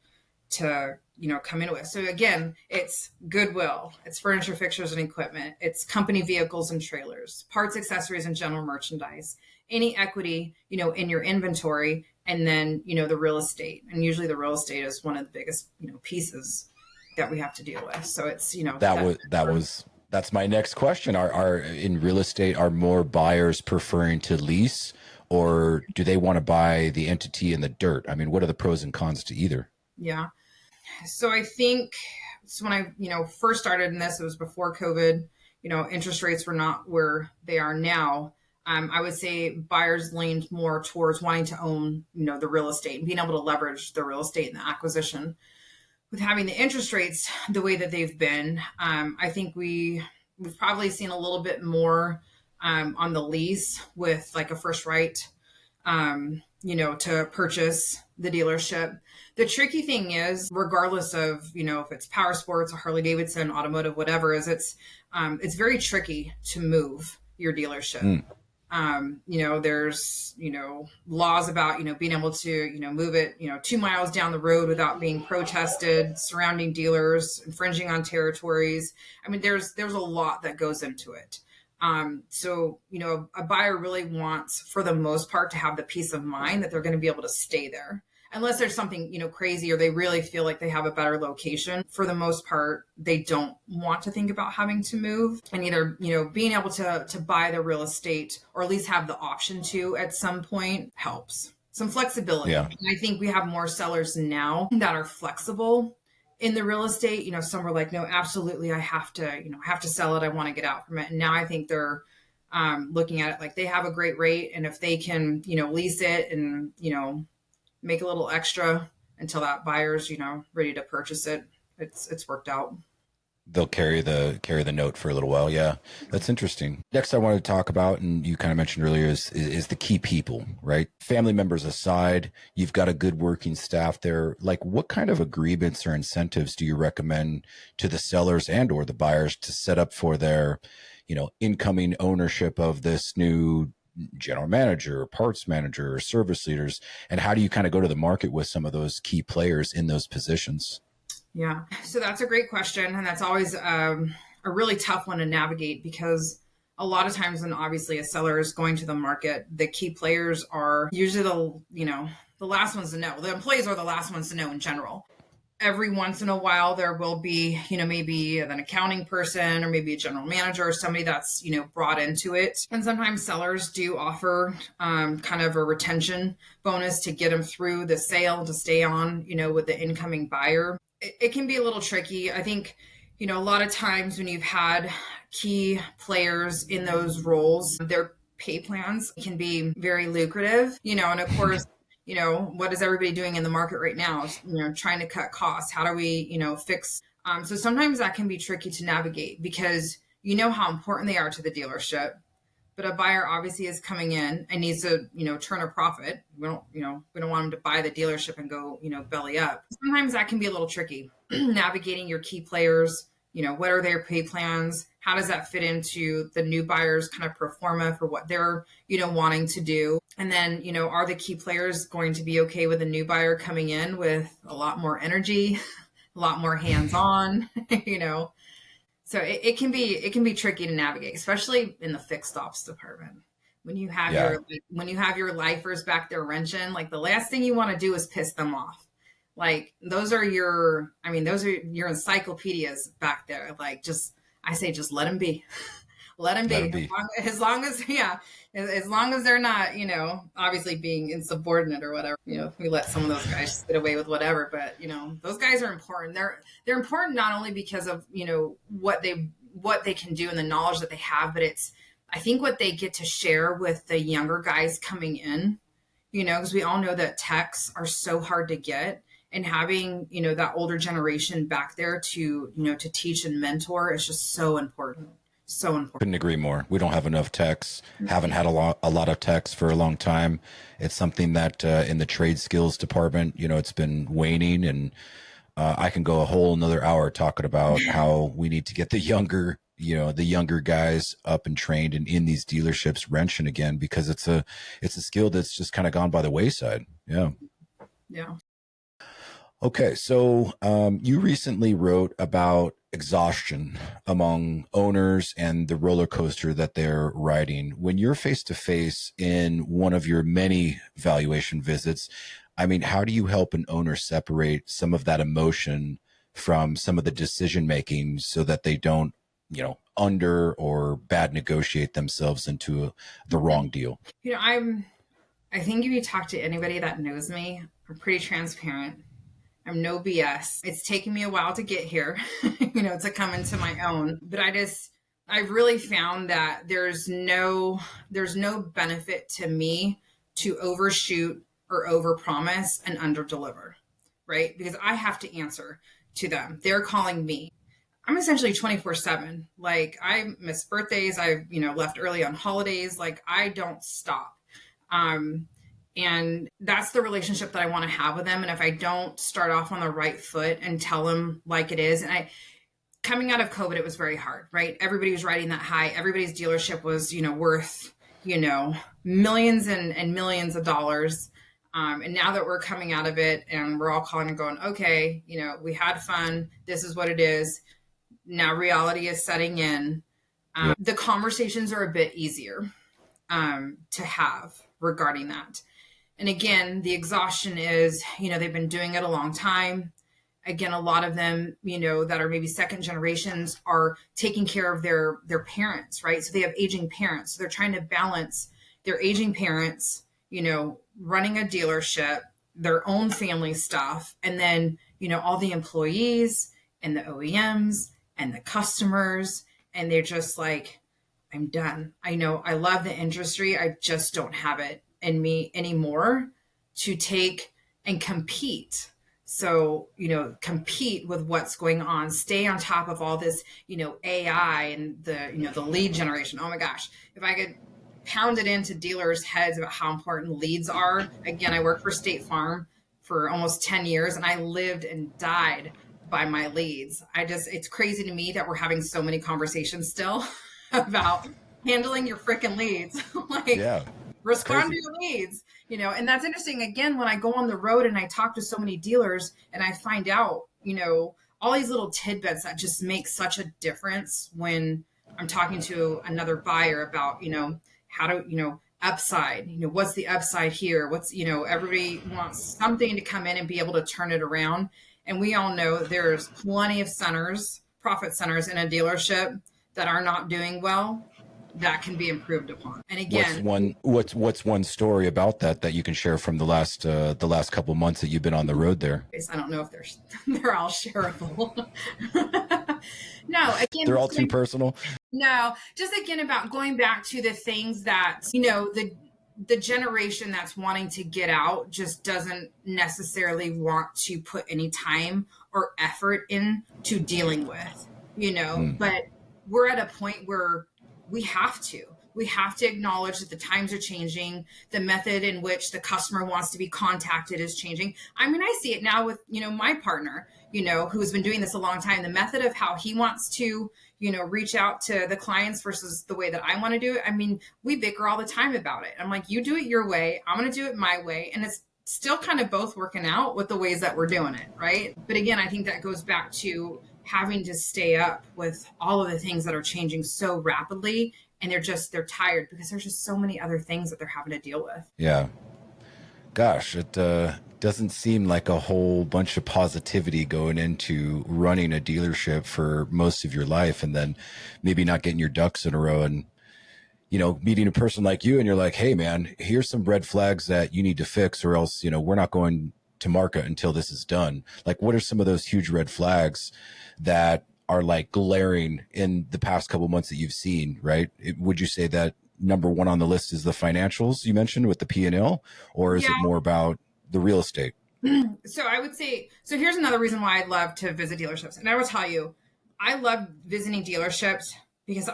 come in with. So again, it's goodwill, it's furniture, fixtures, and equipment, it's company vehicles and trailers, parts, accessories, and general merchandise, any equity, in your inventory, and then, the real estate. And usually the real estate is one of the biggest, pieces that we have to deal with. So it's, that's my next question. Are in real estate, are more buyers preferring to lease, or do they want to buy the entity in the dirt? I mean, what are the pros and cons to either? Yeah. So I think when I, first started in this, it was before COVID, interest rates were not where they are now. I would say buyers leaned more towards wanting to own, the real estate and being able to leverage the real estate in the acquisition. With having the interest rates the way that they've been, I think we've probably seen a little bit more on the lease with like a first right, to purchase the dealership. The tricky thing is, regardless of, if it's powersports or harley-davidson, automotive, whatever, is it's very tricky to move your dealership. There's, laws about, being able to, move it, 2 miles down the road without being protested, surrounding dealers, infringing on territories. I mean, there's a lot that goes into it. So, a buyer really wants, for the most part, to have the peace of mind that they're going to be able to stay there. Unless there's something, crazy, or they really feel like they have a better location. For the most part, they don't want to think about having to move, and either, being able to buy the real estate, or at least have the option to at some point, helps. Some flexibility. Yeah. And I think we have more sellers now that are flexible in the real estate. Some were like, no, absolutely, I have to sell it. I want to get out from it. And now I think they're looking at it like they have a great rate, and if they can, lease it and, make a little extra until that buyer's, ready to purchase it, it's worked out. They'll carry the note for a little while. Yeah, that's interesting. Next, I wanted to talk about, and you kind of mentioned earlier, is the key people, right? Family members aside, you've got a good working staff there. Like, what kind of agreements or incentives do you recommend to the sellers and or the buyers to set up for their, incoming ownership of this new general manager, parts manager, or service leaders? And how do you kind of go to the market with some of those key players in those positions? Yeah. So that's a great question. And that's always a really tough one to navigate, because a lot of times when obviously a seller is going to the market, the key players are usually the last ones to know. The employees are the last ones to know in general. Every once in a while, there will be, maybe an accounting person or maybe a general manager or somebody that's, brought into it. And sometimes sellers do offer kind of a retention bonus to get them through the sale, to stay on, with the incoming buyer. It can be a little tricky. I think, a lot of times when you've had key players in those roles, their pay plans can be very lucrative, and of course, what is everybody doing in the market right now? Trying to cut costs. How do we, fix? So sometimes that can be tricky to navigate, because how important they are to the dealership, but a buyer obviously is coming in and needs to, turn a profit. We don't want them to buy the dealership and go, belly up. Sometimes that can be a little tricky, navigating your key players, what are their pay plans? How does that fit into the new buyer's kind of pro forma for what they're, wanting to do? And then, are the key players going to be okay with a new buyer coming in with a lot more energy, a lot more hands-on, So it can be tricky to navigate, especially in the fixed ops department. When you have your lifers back there wrenching, like the last thing you want to do is piss them off. Like those are your encyclopedias back there. Like I say just let them be. Let them be. As long as they're not, obviously being insubordinate or whatever. We let some of those guys just get away with whatever, but those guys are important. They're important not only because of what they can do and the knowledge that they have, but it's I think what they get to share with the younger guys coming in, because we all know that techs are so hard to get, and having that older generation back there to to teach and mentor is just so important. So important. Couldn't agree more. We don't have enough techs. Haven't had a lot of techs for a long time. It's something that in the trade skills department, it's been waning, and I can go a whole another hour talking about how we need to get the younger guys up and trained and in these dealerships wrenching again, because it's a skill that's just kind of gone by the wayside. Yeah. Yeah. Okay, so you recently wrote about exhaustion among owners and the roller coaster that they're riding. When you're face to face in one of your many valuation visits, I mean, how do you help an owner separate some of that emotion from some of the decision making so that they don't, under or bad negotiate themselves into the wrong deal? I think if you talk to anybody that knows me, I'm pretty transparent. I'm no BS. It's taken me a while to get here, to come into my own. But I've really found that there's no benefit to me to overshoot or overpromise and underdeliver, right? Because I have to answer to them. They're calling me. I'm essentially 24/7. Like I miss birthdays. I've, left early on holidays. Like I don't stop. And that's the relationship that I want to have with them. And if I don't start off on the right foot and tell them like it is, and coming out of COVID, it was very hard, right? Everybody was riding that high. Everybody's dealership was, worth, millions and millions of dollars. And now that we're coming out of it and we're all calling and going, okay, we had fun. This is what it is. Now reality is setting in. The conversations are a bit easier to have regarding that. And again, the exhaustion is, they've been doing it a long time. Again, a lot of them, that are maybe second generations are taking care of their parents, right? So they have aging parents. So they're trying to balance their aging parents, running a dealership, their own family stuff, and then, all the employees and the OEMs and the customers. And they're just like, I'm done. I know I love the industry. I just don't have it in me anymore to take and compete. So, compete with what's going on, stay on top of all this, AI and the lead generation. Oh my gosh, if I could pound it into dealers' heads about how important leads are. Again, I worked for State Farm for almost 10 years and I lived and died by my leads. It's crazy to me that we're having so many conversations still about handling your freaking leads. Respond to your leads, and that's interesting. Again, when I go on the road and I talk to so many dealers and I find out, all these little tidbits that just make such a difference when I'm talking to another buyer about, how to, upside, what's the upside here? What's, everybody wants something to come in and be able to turn it around. And we all know there's plenty of profit centers in a dealership that are not doing well, that can be improved upon. And again, what's one story about that you can share from the last couple of months that you've been on the road there? I don't know if they're all shareable. No, again, they're all too personal. No, just again about going back to the things that, the generation that's wanting to get out just doesn't necessarily want to put any time or effort into dealing with, but we're at a point where we have to acknowledge that the times are changing. The method in which the customer wants to be contacted is changing. I mean, I see it now with, my partner, who's been doing this a long time, the method of how he wants to, reach out to the clients versus the way that I want to do it. I mean, we bicker all the time about it. I'm like, you do it your way, I'm going to do it my way. And it's still kind of both working out with the ways that we're doing it, right? But again, I think that goes back to having to stay up with all of the things that are changing so rapidly, and they're tired because there's just so many other things that they're having to deal with. Yeah. Gosh, it doesn't seem like a whole bunch of positivity going into running a dealership for most of your life, and then maybe not getting your ducks in a row, and meeting a person like you, and you're like, hey man, here's some red flags that you need to fix, or else we're not going to market until this is done. Like, what are some of those huge red flags that are like glaring in the past couple months that you've seen, right? Would you say that number one on the list is the financials you mentioned with the P&L, or is it more about the real estate? So I would say, so here's another reason why I love to visit dealerships. And I will tell you, I love visiting dealerships because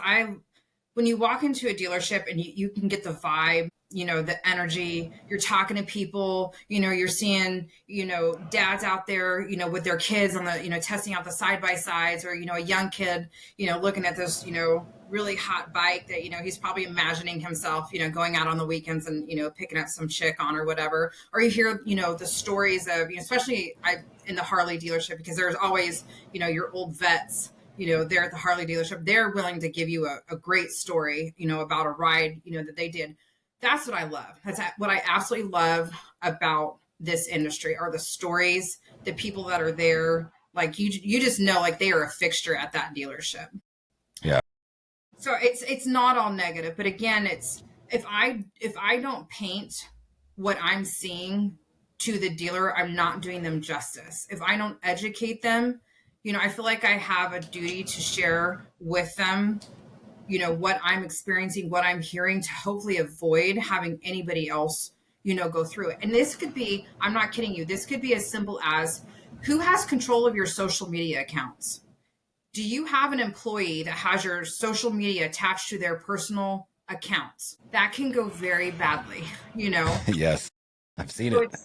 when you walk into a dealership and you can get the vibe, the energy, you're talking to people, you're seeing, dads out there, with their kids on the, testing out the side-by-sides, or, a young kid, looking at this, really hot bike that, he's probably imagining himself, going out on the weekends and, picking up some chick on or whatever. Or you hear, the stories of, especially in the Harley dealership, because there's always, your old vets, there at the Harley dealership, they're willing to give you a great story, about a ride, that they did. That's what I love. That's what I absolutely love about this industry, are the stories, the people that are there. Like you just know, like they are a fixture at that dealership. Yeah. So it's not all negative, but again, it's if I don't paint what I'm seeing to the dealer, I'm not doing them justice. If I don't educate them, I feel like I have a duty to share with them, what I'm experiencing, what I'm hearing, to hopefully avoid having anybody else, go through it. And this could be, I'm not kidding you, this could be as simple as, who has control of your social media accounts? Do you have an employee that has your social media attached to their personal accounts? That can go very badly, Yes, I've seen so it.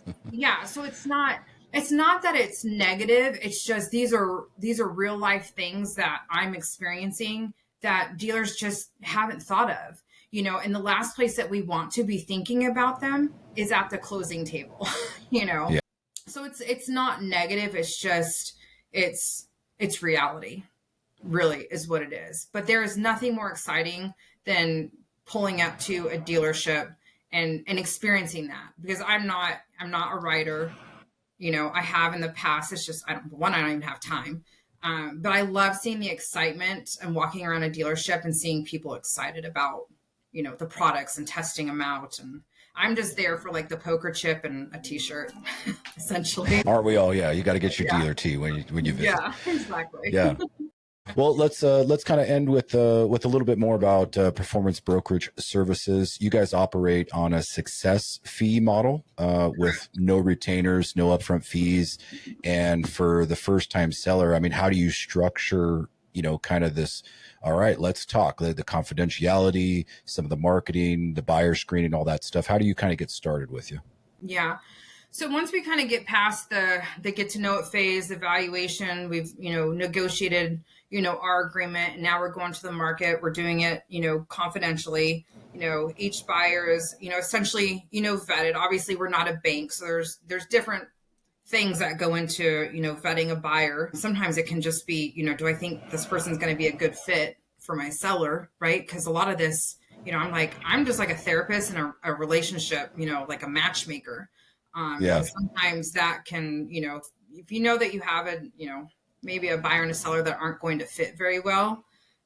So it's not that it's negative. It's just these are real life things that I'm experiencing that dealers just haven't thought of, and the last place that we want to be thinking about them is at the closing table, Yeah. So it's not negative. It's just, it's reality, really, is what it is. But there is nothing more exciting than pulling up to a dealership and experiencing that, because I'm not a writer. I have in the past. It's just, I don't even have time. But I love seeing the excitement and walking around a dealership and seeing people excited about, the products and testing them out. And I'm just there for like the poker chip and a t-shirt, essentially. Aren't we all? Yeah. You got to get your dealer tee when you visit. Yeah, exactly. Yeah. Well, let's kind of end with a little bit more about Performance Brokerage Services. You guys operate on a success fee model with no retainers, no upfront fees, and for the first time seller, I mean, how do you structure, kind of this? All right, let's talk the confidentiality, some of the marketing, the buyer screening, all that stuff. How do you kind of get started with you? Yeah. So once we kind of get past the get to know it phase, the valuation, we've, negotiated, our agreement, and now we're going to the market. We're doing it, confidentially. Each buyer is, essentially, vetted. Obviously, we're not a bank, so there's different things that go into, vetting a buyer. Sometimes it can just be, do I think this person's going to be a good fit for my seller, right? Because a lot of this, I'm just like a therapist in a relationship, like a matchmaker. Yeah. Sometimes that can, if you know that you have maybe a buyer and a seller that aren't going to fit very well,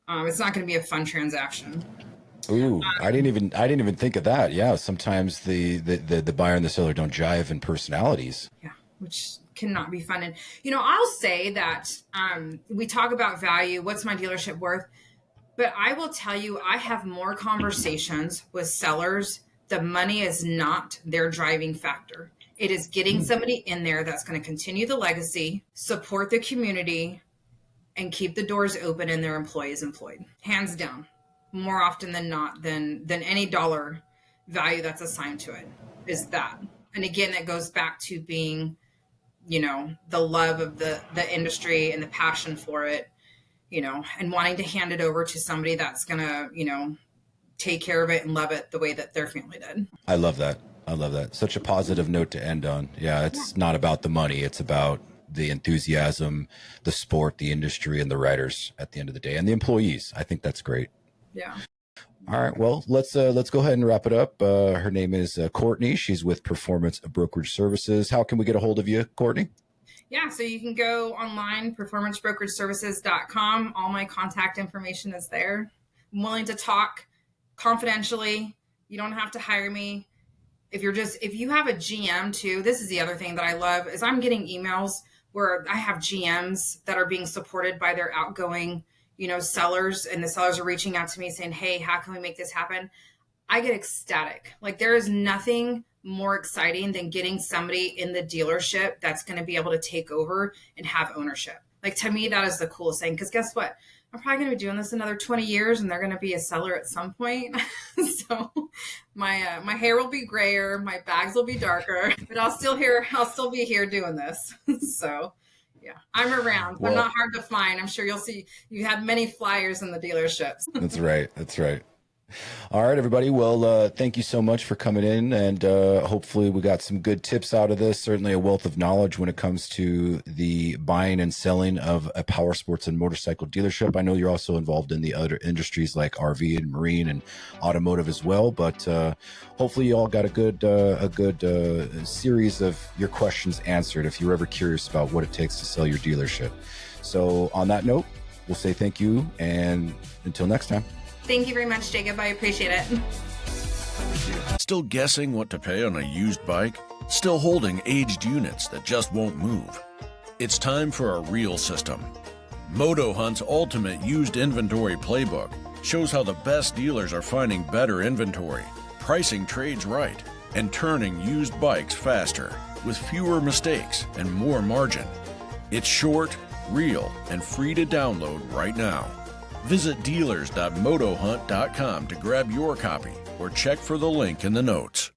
it's not going to be a fun transaction. Ooh, I didn't even think of that. Yeah. Sometimes the buyer and the seller don't jive in personalities. Yeah. Which cannot be fun. And, I'll say that we talk about value. What's my dealership worth? But I will tell you, I have more conversations with sellers. The money is not their driving factor. It is getting somebody in there that's going to continue the legacy, support the community, and keep the doors open and their employees employed. Hands down, more often than not, than any dollar value that's assigned to it is that. And again, that goes back to being the love of the industry and the passion for it, and wanting to hand it over to somebody that's going to, take care of it and love it the way that their family did. I love that. I love that. Such a positive note to end on. Yeah, it's not about the money. It's about the enthusiasm, the sport, the industry, and the riders at the end of the day, and the employees. I think that's great. Yeah. All right. Well, let's go ahead and wrap it up. Her name is Courtney. She's with Performance Brokerage Services. How can we get a hold of you, Courtney? Yeah, so you can go online, performancebrokerage-services.com. All my contact information is there. I'm willing to talk confidentially. You don't have to hire me. If you have a GM too, this is the other thing that I love is I'm getting emails where I have GMs that are being supported by their outgoing, sellers, and the sellers are reaching out to me saying, hey, how can we make this happen? I get ecstatic. Like there is nothing more exciting than getting somebody in the dealership that's going to be able to take over and have ownership. Like to me, that is the coolest thing. Because guess what? I'm probably going to be doing this another 20 years and they're going to be a seller at some point. So my hair will be grayer, my bags will be darker, but I'll still be here doing this. So yeah, I'm around. Well, I'm not hard to find. I'm sure you'll see you have many flyers in the dealerships. That's right. That's right. All right, everybody. Well, thank you so much for coming in, and hopefully we got some good tips out of this. Certainly a wealth of knowledge when it comes to the buying and selling of a power sports and motorcycle dealership. I know you're also involved in the other industries like RV and marine and automotive as well, but hopefully you all got a good series of your questions answered if you're ever curious about what it takes to sell your dealership. So on that note, we'll say thank you, and until next time. Thank you very much, Jacob. I appreciate it. Still guessing what to pay on a used bike? Still holding aged units that just won't move? It's time for a real system. Moto Hunt's ultimate used inventory playbook shows how the best dealers are finding better inventory, pricing trades right, and turning used bikes faster with fewer mistakes and more margin. It's short, real, and free to download right now. Visit dealers.motohunt.com to grab your copy or check for the link in the notes.